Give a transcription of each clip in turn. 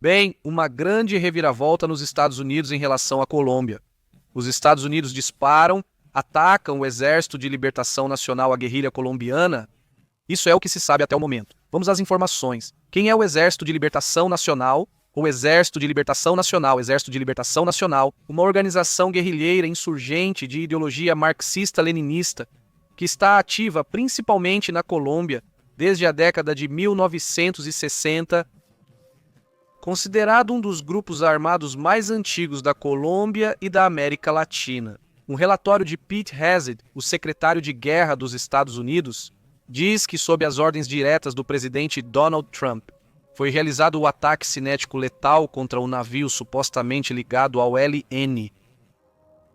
Bem, uma grande reviravolta nos Estados Unidos em relação à Colômbia. Os Estados Unidos disparam, atacam o Exército de Libertação Nacional, a guerrilha colombiana. Isso é o que se sabe até o momento. Vamos às informações. Quem é o Exército de Libertação Nacional? O Exército de Libertação Nacional, Exército de Libertação Nacional, uma organização guerrilheira insurgente de ideologia marxista-leninista que está ativa principalmente na Colômbia desde a década de 1960, considerado um dos grupos armados mais antigos da Colômbia e da América Latina. Um relatório de Pete Hegseth, o secretário de Guerra dos Estados Unidos, diz que, sob as ordens diretas do presidente Donald Trump, foi realizado o ataque cinético letal contra um navio supostamente ligado ao LN.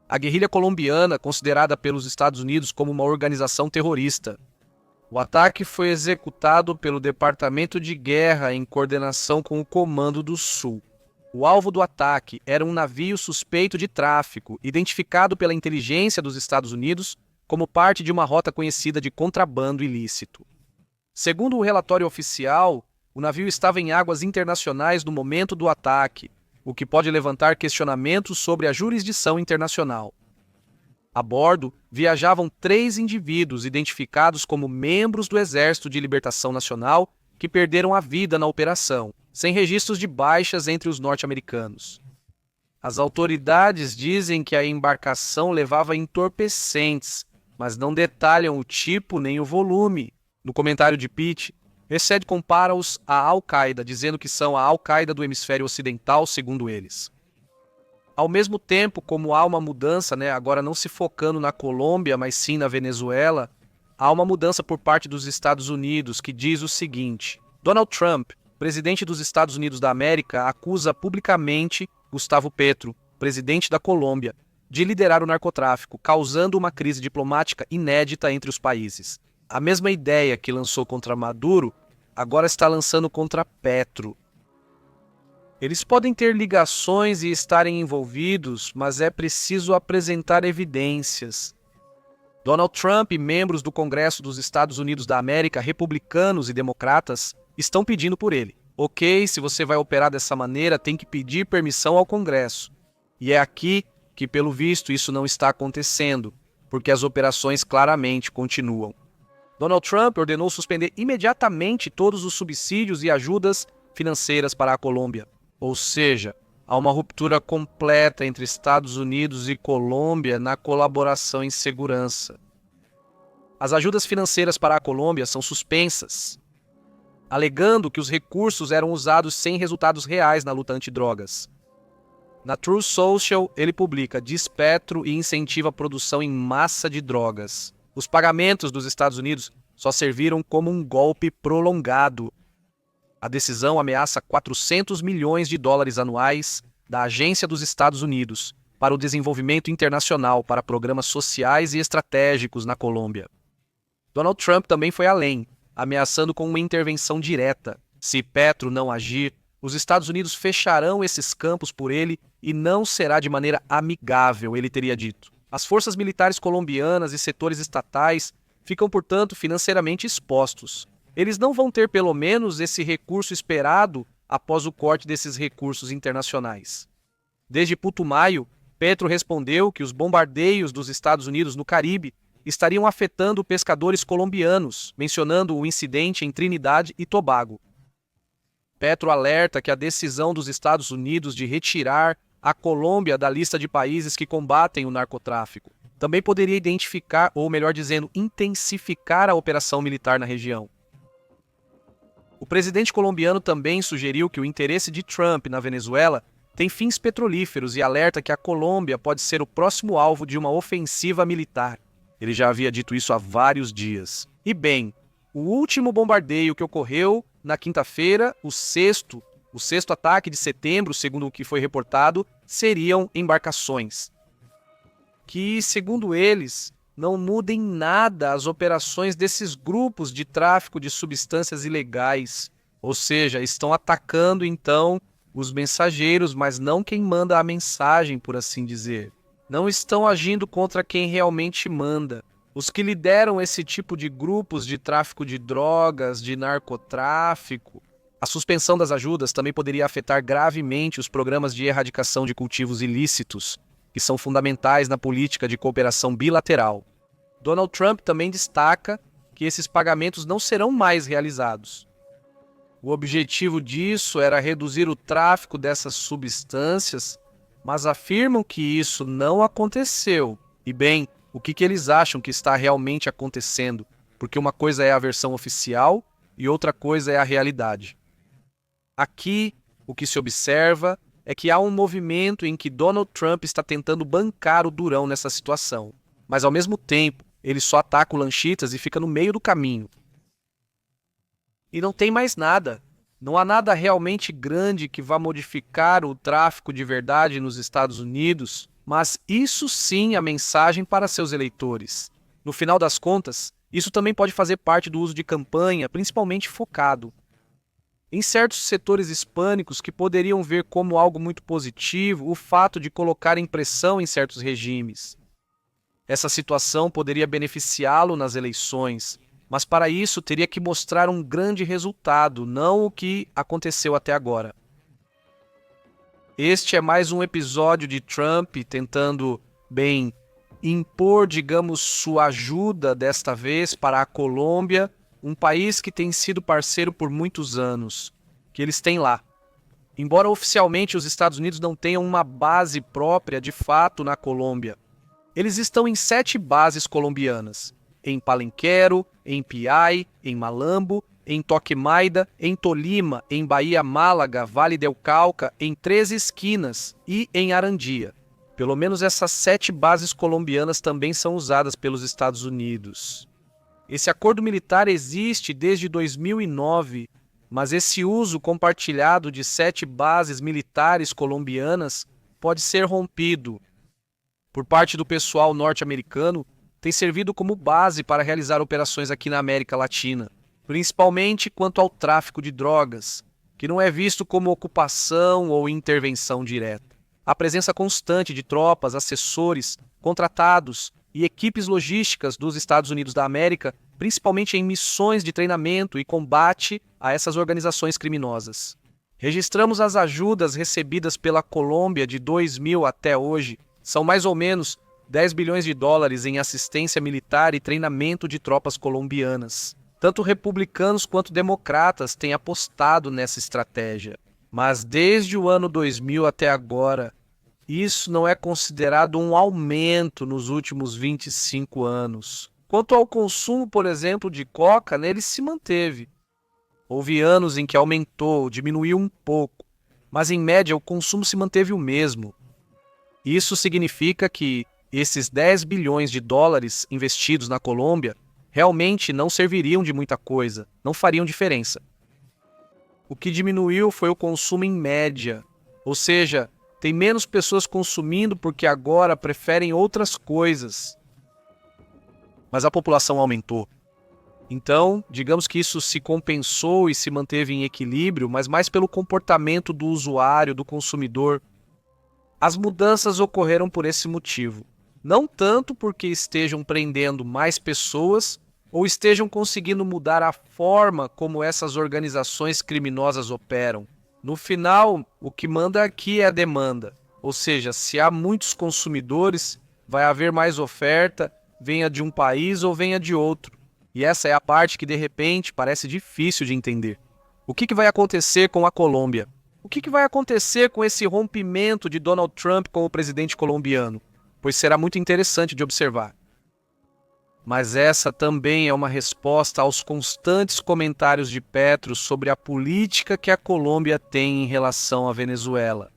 A guerrilha colombiana, considerada pelos Estados Unidos como uma organização terrorista. O ataque foi executado pelo Departamento de Guerra em coordenação com o Comando do Sul. O alvo do ataque era um navio suspeito de tráfico, identificado pela inteligência dos Estados Unidos como parte de uma rota conhecida de contrabando ilícito. Segundo o relatório oficial, o navio estava em águas internacionais no momento do ataque, o que pode levantar questionamentos sobre a jurisdição internacional. A bordo, viajavam 3 indivíduos identificados como membros do Exército de Libertação Nacional que perderam a vida na operação, sem registros de baixas entre os norte-americanos. As autoridades dizem que a embarcação levava entorpecentes, mas não detalham o tipo nem o volume. No comentário de Pete, Hegseth compara-os à Al-Qaeda, dizendo que são a Al-Qaeda do hemisfério ocidental, segundo eles. Ao mesmo tempo, como há uma mudança, agora não se focando na Colômbia, mas sim na Venezuela, há uma mudança por parte dos Estados Unidos que diz o seguinte: Donald Trump, presidente dos Estados Unidos da América, acusa publicamente Gustavo Petro, presidente da Colômbia, de liderar o narcotráfico, causando uma crise diplomática inédita entre os países. A mesma ideia que lançou contra Maduro, agora está lançando contra Petro. Eles podem ter ligações e estarem envolvidos, mas é preciso apresentar evidências. Donald Trump e membros do Congresso dos Estados Unidos da América, republicanos e democratas, estão pedindo por ele. Ok, se você vai operar dessa maneira, tem que pedir permissão ao Congresso. E é aqui que, pelo visto, isso não está acontecendo, porque as operações claramente continuam. Donald Trump ordenou suspender imediatamente todos os subsídios e ajudas financeiras para a Colômbia. Ou seja, há uma ruptura completa entre Estados Unidos e Colômbia na colaboração em segurança. As ajudas financeiras para a Colômbia são suspensas, alegando que os recursos eram usados sem resultados reais na luta antidrogas. Na Truth Social, ele publica: diz Petro e incentiva a produção em massa de drogas. Os pagamentos dos Estados Unidos só serviram como um golpe prolongado. A decisão ameaça 400 milhões de dólares anuais da Agência dos Estados Unidos para o Desenvolvimento Internacional para programas sociais e estratégicos na Colômbia. Donald Trump também foi além, ameaçando com uma intervenção direta. Se Petro não agir, os Estados Unidos fecharão esses campos por ele e não será de maneira amigável, ele teria dito. As forças militares colombianas e setores estatais ficam, portanto, financeiramente expostos. Eles não vão ter, pelo menos, esse recurso esperado após o corte desses recursos internacionais. Desde Putumayo, Petro respondeu que os bombardeios dos Estados Unidos no Caribe estariam afetando pescadores colombianos, mencionando o incidente em Trinidad e Tobago. Petro alerta que a decisão dos Estados Unidos de retirar a Colômbia da lista de países que combatem o narcotráfico também poderia identificar, ou melhor dizendo, intensificar a operação militar na região. O presidente colombiano também sugeriu que o interesse de Trump na Venezuela tem fins petrolíferos e alerta que a Colômbia pode ser o próximo alvo de uma ofensiva militar. Ele já havia dito isso há vários dias. E bem, o último bombardeio que ocorreu na quinta-feira, o sexto ataque de setembro, segundo o que foi reportado, seriam embarcações, que, segundo eles, não mudem nada as operações desses grupos de tráfico de substâncias ilegais. Ou seja, estão atacando, então, os mensageiros, mas não quem manda a mensagem, por assim dizer. Não estão agindo contra quem realmente manda. Os que lideram esse tipo de grupos de tráfico de drogas, de narcotráfico, A suspensão das ajudas também poderia afetar gravemente os programas de erradicação de cultivos ilícitos, que são fundamentais na política de cooperação bilateral. Donald Trump também destaca que esses pagamentos não serão mais realizados. O objetivo disso era reduzir o tráfico dessas substâncias, mas afirmam que isso não aconteceu. E bem, o que eles acham que está realmente acontecendo? Porque uma coisa é a versão oficial e outra coisa é a realidade. Aqui, o que se observa é que há um movimento em que Donald Trump está tentando bancar o Durão nessa situação, mas ao mesmo tempo, ele só ataca o Lanchitas e fica no meio do caminho. E não tem mais nada. Não há nada realmente grande que vá modificar o tráfico de verdade nos Estados Unidos, mas isso sim é a mensagem para seus eleitores. No final das contas, isso também pode fazer parte do uso de campanha, principalmente focado em certos setores hispânicos que poderiam ver como algo muito positivo o fato de colocarem pressão em certos regimes. Essa situação poderia beneficiá-lo nas eleições, mas para isso teria que mostrar um grande resultado, não o que aconteceu até agora. Este é mais um episódio de Trump tentando, impor, digamos, sua ajuda desta vez para a Colômbia, um país que tem sido parceiro por muitos anos, que eles têm lá. Embora oficialmente os Estados Unidos não tenham uma base própria de fato na Colômbia, eles estão em 7 bases colombianas, em Palenquero, em Piai, em Malambo, em Toquemaida, em Tolima, em Bahia Málaga, Vale del Cauca, em 13 Esquinas e em Arandia. Pelo menos essas 7 bases colombianas também são usadas pelos Estados Unidos. Esse acordo militar existe desde 2009, mas esse uso compartilhado de 7 bases militares colombianas pode ser rompido. Por parte do pessoal norte-americano, tem servido como base para realizar operações aqui na América Latina, principalmente quanto ao tráfico de drogas, que não é visto como ocupação ou intervenção direta. A presença constante de tropas, assessores, contratados e equipes logísticas dos Estados Unidos da América, principalmente em missões de treinamento e combate a essas organizações criminosas. Registramos as ajudas recebidas pela Colômbia de 2000 até hoje, são mais ou menos 10 bilhões de dólares em assistência militar e treinamento de tropas colombianas. Tanto republicanos quanto democratas têm apostado nessa estratégia. Mas desde o ano 2000 até agora, isso não é considerado um aumento nos últimos 25 anos. Quanto ao consumo, por exemplo, de coca, ele se manteve. Houve anos em que aumentou, diminuiu um pouco, mas em média o consumo se manteve o mesmo. Isso significa que esses 10 bilhões de dólares investidos na Colômbia realmente não serviriam de muita coisa, não fariam diferença. O que diminuiu foi o consumo em média, ou seja, tem menos pessoas consumindo porque agora preferem outras coisas. Mas a população aumentou. Então, digamos que isso se compensou e se manteve em equilíbrio, mas mais pelo comportamento do usuário, do consumidor. As mudanças ocorreram por esse motivo. Não tanto porque estejam prendendo mais pessoas ou estejam conseguindo mudar a forma como essas organizações criminosas operam. No final, o que manda aqui é a demanda. Ou seja, se há muitos consumidores, vai haver mais oferta, venha de um país ou venha de outro. E essa é a parte que, de repente, parece difícil de entender. O que vai acontecer com a Colômbia? O que vai acontecer com esse rompimento de Donald Trump com o presidente colombiano? Pois será muito interessante de observar. Mas essa também é uma resposta aos constantes comentários de Petro sobre a política que a Colômbia tem em relação à Venezuela.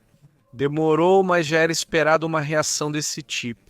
Demorou, mas já era esperado uma reação desse tipo.